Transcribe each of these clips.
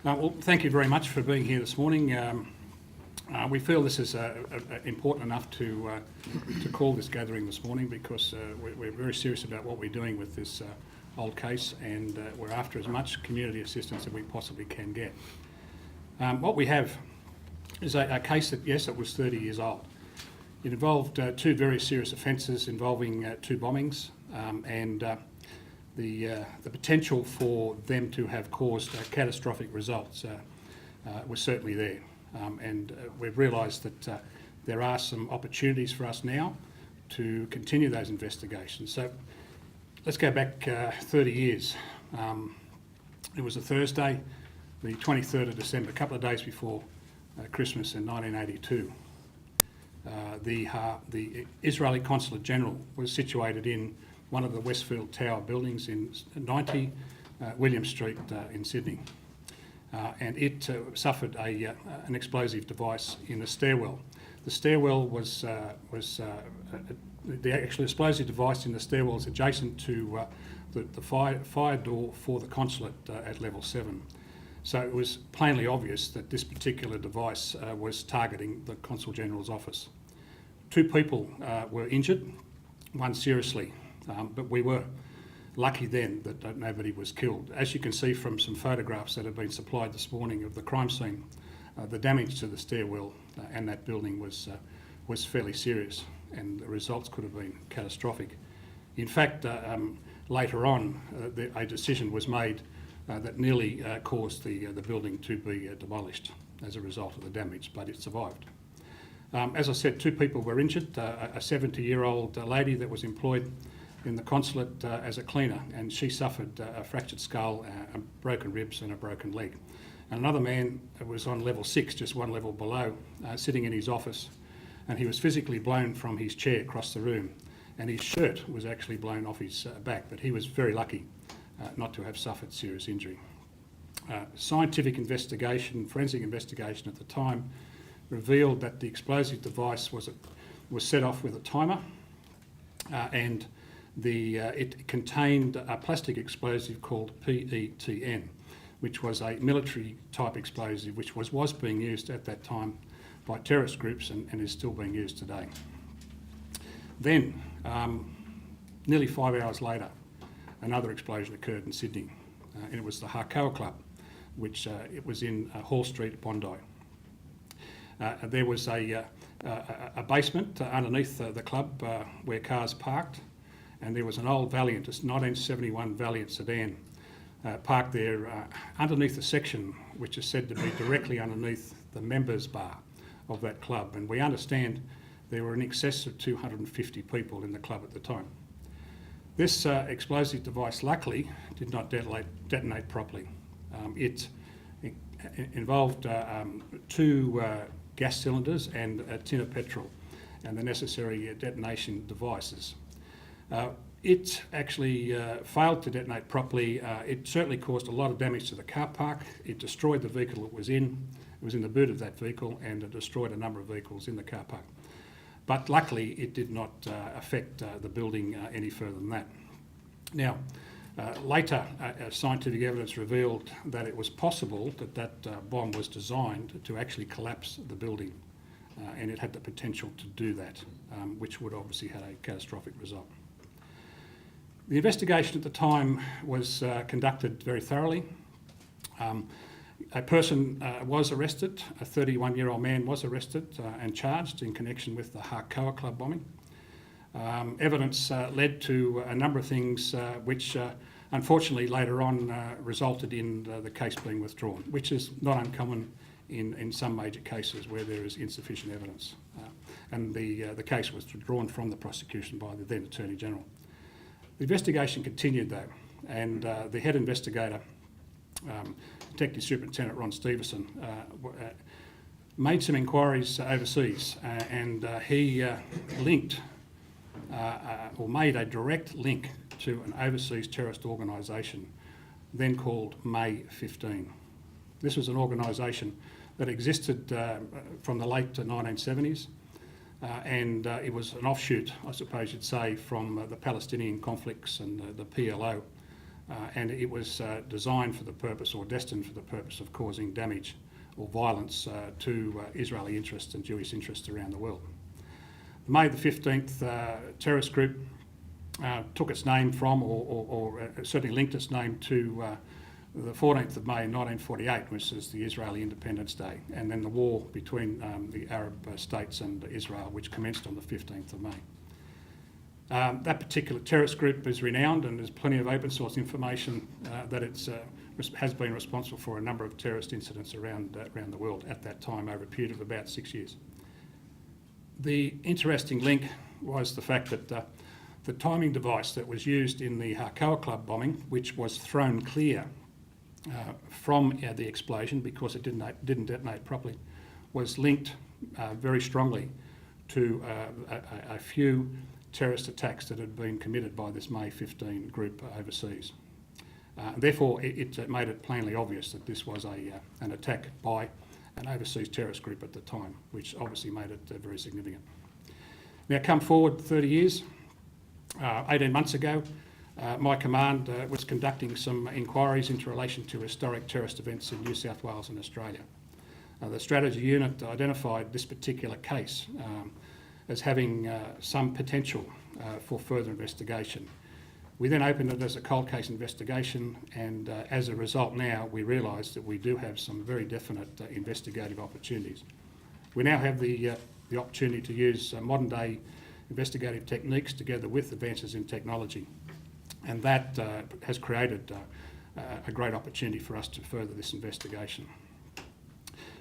Well, thank you very much for being here this morning. We feel this is important enough to call this gathering this morning because we're very serious about what we're doing with this old case, and we're after as much community assistance as we possibly can get. What we have is a case that, yes, it was 30 years old. It involved two very serious offences involving two bombings, and the potential for them to have caused catastrophic results was certainly there. And we've realised that there are some opportunities for us now to continue those investigations. So let's go back 30 years. It was a Thursday, the 23rd of December, a couple of days before Christmas in 1982. The Israeli Consulate General was situated in one of the Westfield Tower buildings in 90 William Street in Sydney. And it suffered an explosive device in the stairwell. The stairwell was the actual explosive device in the stairwell is adjacent to the fire door for the consulate at level 7. So it was plainly obvious that this particular device was targeting the Consul General's office. Two people were injured, one seriously, but we were lucky then that nobody was killed. As you can see from some photographs that have been supplied this morning of the crime scene, the damage to the stairwell and that building was fairly serious, and the results could have been catastrophic. In fact, later on, a decision was made that nearly caused the building to be demolished as a result of the damage, but it survived. As I said, two people were injured, a 70-year-old lady that was employed in the consulate as a cleaner, and she suffered a fractured skull, broken ribs and a broken leg. And another man was on level 6, just one level below, sitting in his office, and he was physically blown from his chair across the room, and his shirt was actually blown off his back, but he was very lucky not to have suffered serious injury. Scientific investigation, forensic investigation at the time, revealed that the explosive device was set off with a timer, and it contained a plastic explosive called PETN, which was a military type explosive which was being used at that time by terrorist groups and is still being used today. Then, nearly 5 hours later, another explosion occurred in Sydney, and it was the Hakoah Club, which it was in Hall Street, Bondi. There was a basement underneath the club where cars parked, and there was an old Valiant, a 1971 Valiant sedan, parked there underneath the section which is said to be directly underneath the members bar of that club. And we understand there were in excess of 250 people in the club at the time. This explosive device luckily did not detonate properly. It involved two gas cylinders and a tin of petrol and the necessary detonation devices. It actually failed to detonate properly. It certainly caused a lot of damage to the car park. It destroyed the vehicle it was in. It was in the boot of that vehicle, and it destroyed a number of vehicles in the car park. But luckily, it did not affect the building any further than that. Now, later, scientific evidence revealed that it was possible that bomb was designed to actually collapse the building, and it had the potential to do that, which would obviously have a catastrophic result. The investigation at the time was conducted very thoroughly. A person was arrested, a 31-year-old man was arrested and charged in connection with the Hakoah Club bombing. Evidence led to a number of things which unfortunately later on resulted in the case being withdrawn, which is not uncommon in some major cases where there is insufficient evidence. And the case was withdrawn from the prosecution by the then Attorney General. The investigation continued though, and the head investigator, Detective Superintendent Ron Stevenson, made some inquiries overseas, and he linked or made a direct link to an overseas terrorist organisation then called May 15. This was an organisation that existed from the late 1970s, and it was an offshoot, I suppose you'd say, from the Palestinian conflicts and the PLO and it was designed for the purpose or destined for the purpose of causing damage or violence to Israeli interests and Jewish interests around the world. The May the 15th terrorist group took its name from, or certainly linked its name to the 14th of May 1948, which is the Israeli Independence Day, and then the war between the Arab states and Israel, which commenced on the 15th of May. That particular terrorist group is renowned, and there's plenty of open source information that it has been responsible for a number of terrorist incidents around the world at that time over a period of about 6 years. The interesting link was the fact that the timing device that was used in the Hakoah Club bombing, which was thrown clear from the explosion because it didn't detonate properly, was linked very strongly to a few terrorist attacks that had been committed by this May 15 group overseas. Therefore, it made it plainly obvious that this was an attack by an overseas terrorist group at the time, which obviously made it very significant. Now, come forward 30 years, 18 months ago, my command was conducting some inquiries into relation to historic terrorist events in New South Wales and Australia. The strategy unit identified this particular case as having some potential for further investigation. We then opened it as a cold case investigation, and as a result now we realise that we do have some very definite investigative opportunities. We now have the opportunity to use modern day investigative techniques together with advances in technology, and that has created a great opportunity for us to further this investigation.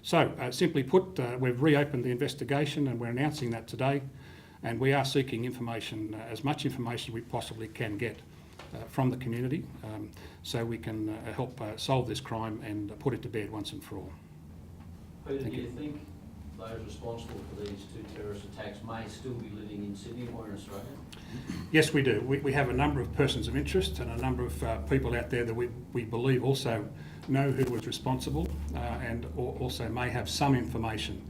So, simply put, we've reopened the investigation and we're announcing that today, and we are seeking information, as much information we possibly can get from the community, so we can help solve this crime and put it to bed once and for all. Peter, do you think those responsible for these two terrorist attacks may still be living in Sydney or in Australia? Yes, we do. We have a number of persons of interest and a number of people out there that we believe also know who was responsible and also may have some information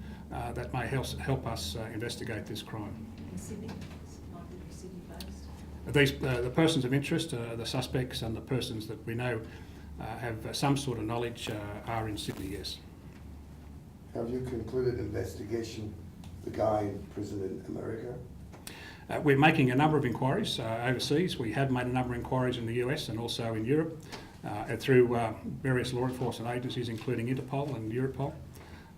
that may help us investigate this crime. In Sydney? Likely to be Sydney-based? These, the persons of interest, the suspects and the persons that we know have some sort of knowledge are in Sydney, yes. Have you concluded investigation the guy in prison in America? We're making a number of inquiries overseas. We have made a number of inquiries in the US and also in Europe through various law enforcement agencies, including Interpol and Europol,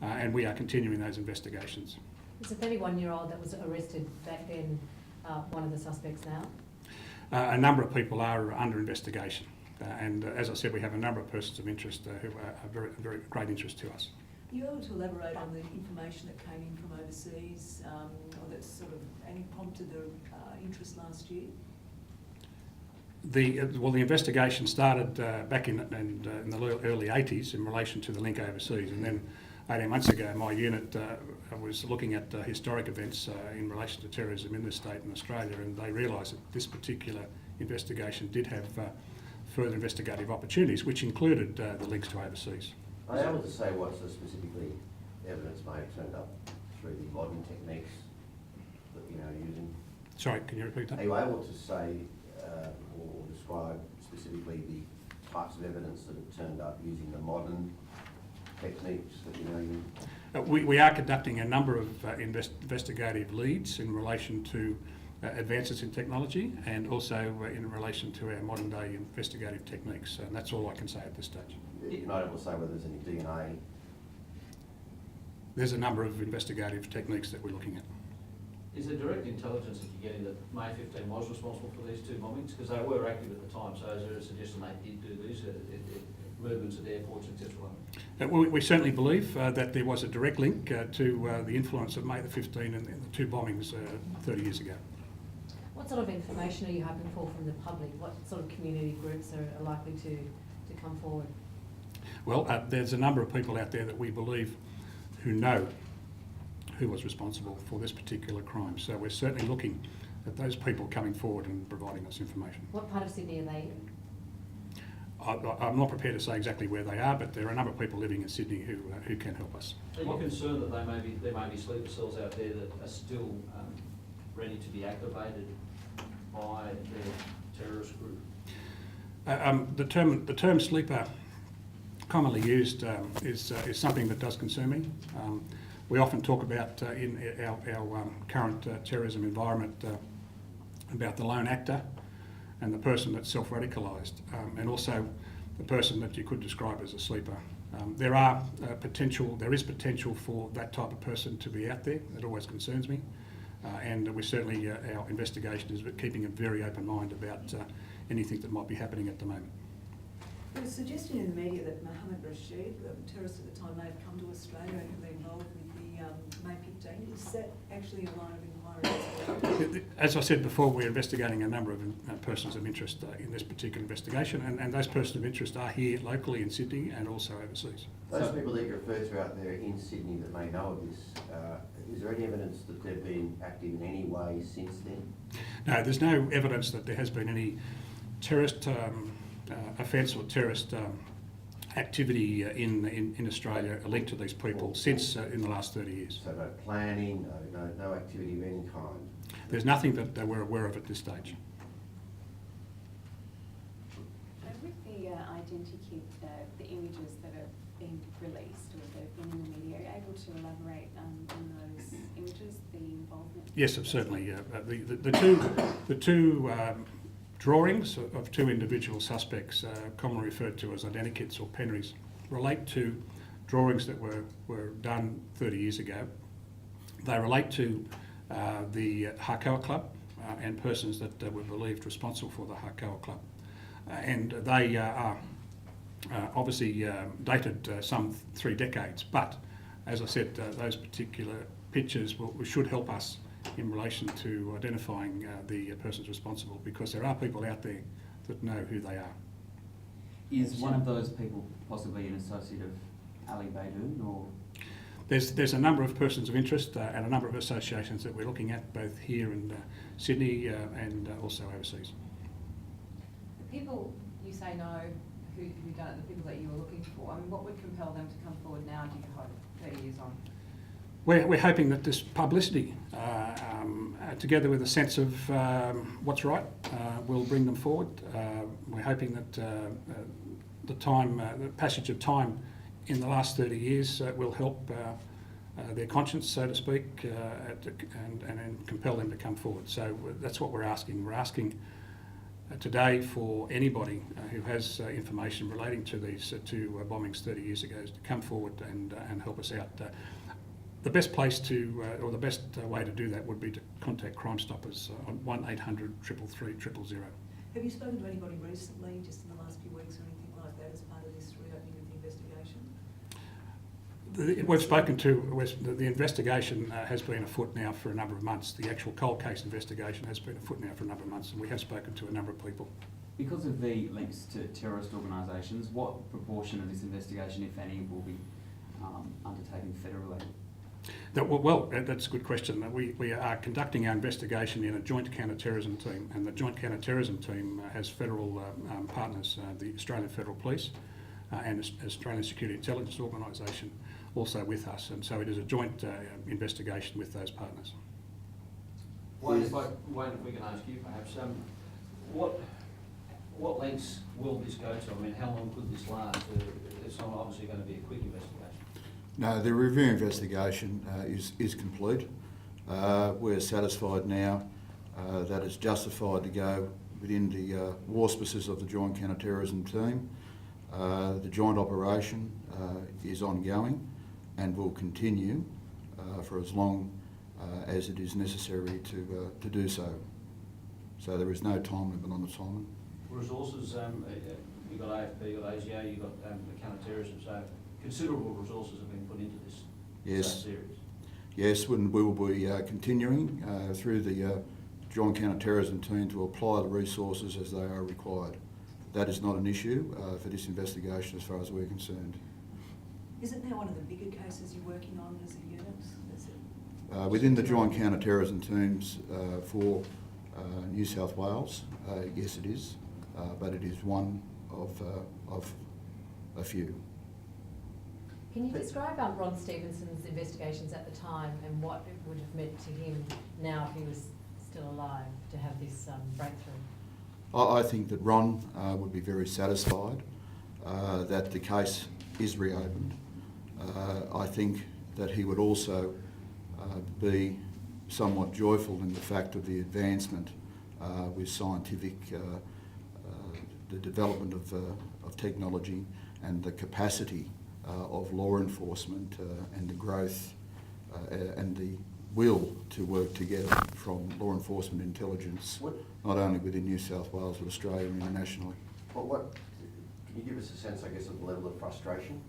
and we are continuing those investigations. Is a 31-year-old that was arrested back then one of the suspects now? A number of people are under investigation, and as I said, we have a number of persons of interest who are very great interest to us. Are you able to elaborate on the information that came in from overseas, or that sort of prompted the interest last year? The investigation started back in the early 80s in relation to the link overseas, and then 18 months ago my unit was looking at historic events in relation to terrorism in this state and Australia, and they realised that this particular investigation did have further investigative opportunities, which included the links to overseas. Are you able to say what specifically evidence may have turned up through the modern techniques that you're now using? Sorry, can you repeat that? Are you able to say or describe specifically the types of evidence that have turned up using the modern techniques that you're now using? We are conducting a number of investigative leads in relation to advances in technology and also in relation to our modern day investigative techniques, and that's all I can say at this stage. You're not able to say whether there's any DNA? There's a number of investigative techniques that we're looking at. Is there direct intelligence that you're getting that May 15 was responsible for these two bombings? Because they were active at the time, so is there a suggestion they did do these movements at airports, etc.? We certainly believe that there was a direct link to the influence of May the 15 and the two bombings 30 years ago. What sort of information are you hoping for from the public? What sort of community groups are likely to come forward? Well, there's a number of people out there that we believe who know who was responsible for this particular crime. So we're certainly looking at those people coming forward and providing us information. What part of Sydney are they in? I'm not prepared to say exactly where they are, but there are a number of people living in Sydney who can help us. Are you concerned that there may be sleeper cells out there that are still ready to be activated by the terrorist group? The term sleeper, commonly used, is something that does concern me. We often talk about in our current terrorism environment about the lone actor and the person that's self-radicalised, and also the person that you could describe as a sleeper. There is potential for that type of person to be out there. It always concerns me, and we certainly, our investigation is keeping a very open mind about anything that might be happening at the moment. There was a suggestion in the media that Mohammed Rashid, the terrorist at the time, may have come to Australia and been involved with the May 15. Is that actually a line of inquiry? As I said before, we're investigating a number of persons of interest in this particular investigation, and those persons of interest are here locally in Sydney and also overseas. Those people that you refer to out there in Sydney that may know of this, is there any evidence that they've been active in any way since then? No, there's no evidence that there has been any terrorist offence or terrorist activity in Australia linked to these people since in the last 30 years. So no planning, no activity of any kind? There's nothing that we're aware of at this stage. With the images that have been released or that have been in the media, are you able to elaborate on those images, the involvement? Yes, certainly. The two drawings of two individual suspects, commonly referred to as identikits or penries, relate to drawings that were done 30 years ago. They relate to the Hakoah Club and persons that were believed responsible for the Hakoah Club. And they are obviously dated some 3 decades, but as I said, those particular pictures should help us in relation to identifying the persons responsible, because there are people out there that know who they are. Is one of those people possibly an associate of Ali Baidoun, or? There's a number of persons of interest and a number of associations that we're looking at, both here in Sydney and also overseas. The people you say know who done it, the people that you were looking for, I mean, what would compel them to come forward now, do you hope, 30 years on? We're hoping that this publicity, together with a sense of what's right, will bring them forward. We're hoping that the passage of time in the last 30 years will help their conscience, so to speak, and compel them to come forward. So that's what we're asking. We're asking today for anybody who has information relating to these two bombings 30 years ago to come forward and help us out. The best place to, or the best way to do that would be to contact Crime Stoppers on 1800 333 000. Have you spoken to anybody recently, just in the last few weeks or anything like that, as part of this reopening of the investigation? We've spoken to, the investigation has been afoot now for a number of months. The actual cold case investigation has been afoot now for a number of months, and we have spoken to a number of people. Because of the links to terrorist organisations, what proportion of this investigation, if any, will be undertaken federally? That's a good question. We are conducting our investigation in a Joint Counter Terrorism Team, and the Joint Counter Terrorism Team has federal partners, the Australian Federal Police and Australian Security Intelligence Organisation also with us, and so it is a joint investigation with those partners. Wayne, if we can ask you perhaps, what lengths will this go to? I mean, how long could this last? It's not obviously going to be a quick investigation. No, the review investigation is complete. We're satisfied now that it's justified to go within the auspices of the Joint Counter Terrorism Team. The joint operation is ongoing and will continue for as long as it is necessary to do so. So there is no time limit on the timing. Resources, you've got AFP, you've got ASIO, you've got the counter-terrorism, so considerable resources have been put into this series. Yes, we will be continuing through the Joint Counter Terrorism Team to apply the resources as they are required. That is not an issue for this investigation as far as we're concerned. Is it now one of the bigger cases you're working on as a unit? Within the Joint Counter Terrorism Teams for New South Wales, yes it is, but it is one of a few. Can you describe Ron Stevenson's investigations at the time and what it would have meant to him now if he was still alive to have this breakthrough? I think that Ron would be very satisfied that the case is reopened. I think that he would also be somewhat joyful in the fact of the advancement with scientific, the development of technology and the capacity of law enforcement and the growth and the will to work together from law enforcement intelligence, not only within New South Wales but Australia and internationally. What can you give us a sense, I guess, of the level of frustration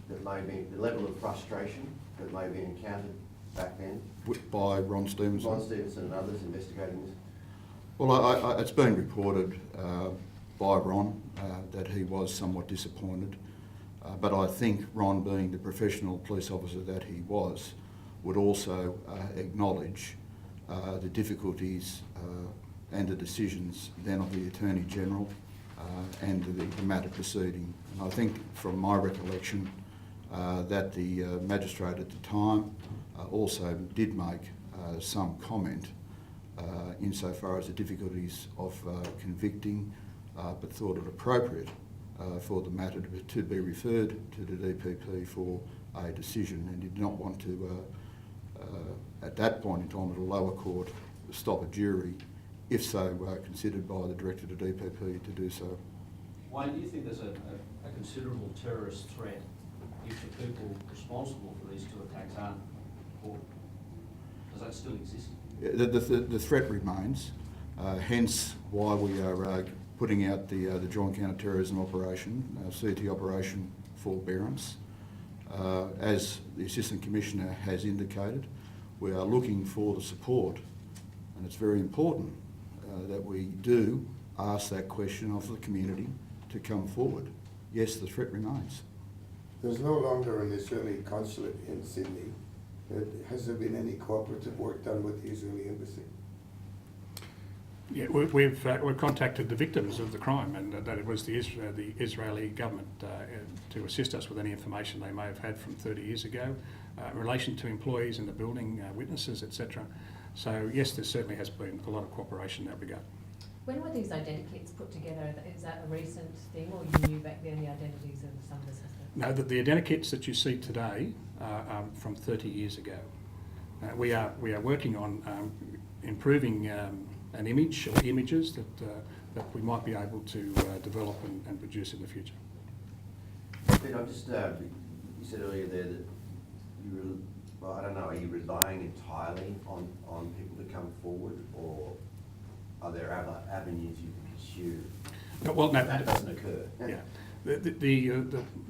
that may be encountered back then? By Ron Stevenson? Ron Stevenson and others investigating this? Well, it's been reported by Ron that he was somewhat disappointed, but I think Ron, being the professional police officer that he was, would also acknowledge the difficulties and the decisions then of the Attorney General and the matter proceeding. And I think from my recollection that the magistrate at the time also did make some comment insofar as the difficulties of convicting, but thought it appropriate for the matter to be referred to the DPP for a decision, and did not want to, at that point in time at a lower court, stop a jury, if so considered by the Director of the DPP to do so. Wayne, do you think there's a considerable terrorist threat if the people responsible for these two attacks aren't caught? Does that still exist? The threat remains, hence why we are putting out the Joint Counter Terrorism Operation, CT Operation Forbearance. As the Assistant Commissioner has indicated, we are looking for the support, and it's very important that we do ask that question of the community to come forward. Yes, the threat remains. There's no longer an Israeli consulate in Sydney. Has there been any cooperative work done with the Israeli embassy? Yeah, we've contacted the victims of the crime, and that it was the Israeli government to assist us with any information they may have had from 30 years ago in relation to employees in the building, witnesses, etc. So yes, there certainly has been a lot of cooperation in that regard. When were these identikits put together? Is that a recent thing, or you knew back then the identities of some of the suspects? No, the identikits that you see today are from 30 years ago. We are working on improving an image or images that we might be able to develop and produce in the future. But I'm just, you said earlier there that I don't know, are you relying entirely on people to come forward, or are there other avenues you can pursue? Well, no, that doesn't occur. Yeah.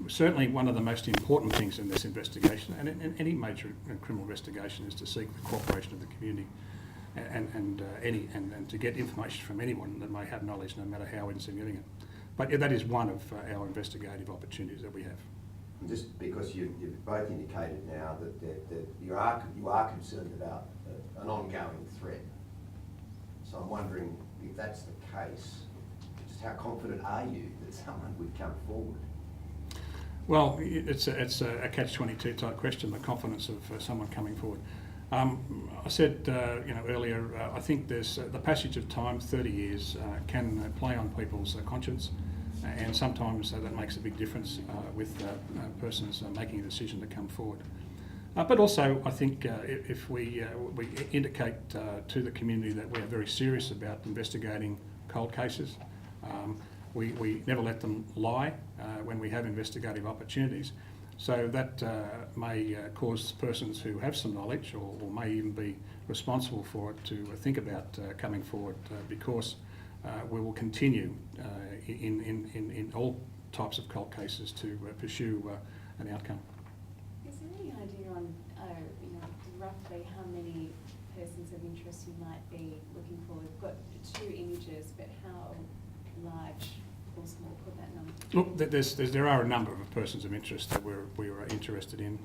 Certainly one of the most important things in this investigation, and in any major criminal investigation, is to seek the cooperation of the community and to get information from anyone that may have knowledge, no matter how insignificant. But yeah, that is one of our investigative opportunities that we have. Just because you've both indicated now that you are concerned about an ongoing threat. So I'm wondering if that's the case, just how confident are you that someone would come forward? Well, it's a catch-22 type question, the confidence of someone coming forward. I said earlier, I think there's the passage of time, 30 years, can play on people's conscience, and sometimes that makes a big difference with persons making a decision to come forward. But also, I think if we indicate to the community that we are very serious about investigating cold cases, we never let them lie when we have investigative opportunities. So that may cause persons who have some knowledge or may even be responsible for it to think about coming forward because we will continue in all types of cold cases to pursue an outcome. Is there any idea on, roughly how many persons of interest you might be looking for? We've got 2 images, but how large or small could that number be? Look, there are a number of persons of interest that we're interested in,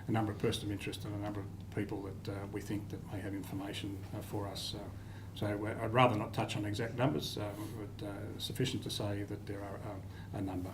a number of persons of interest and a number of people that we think that may have information for us. So I'd rather not touch on exact numbers, but sufficient to say that there are a number.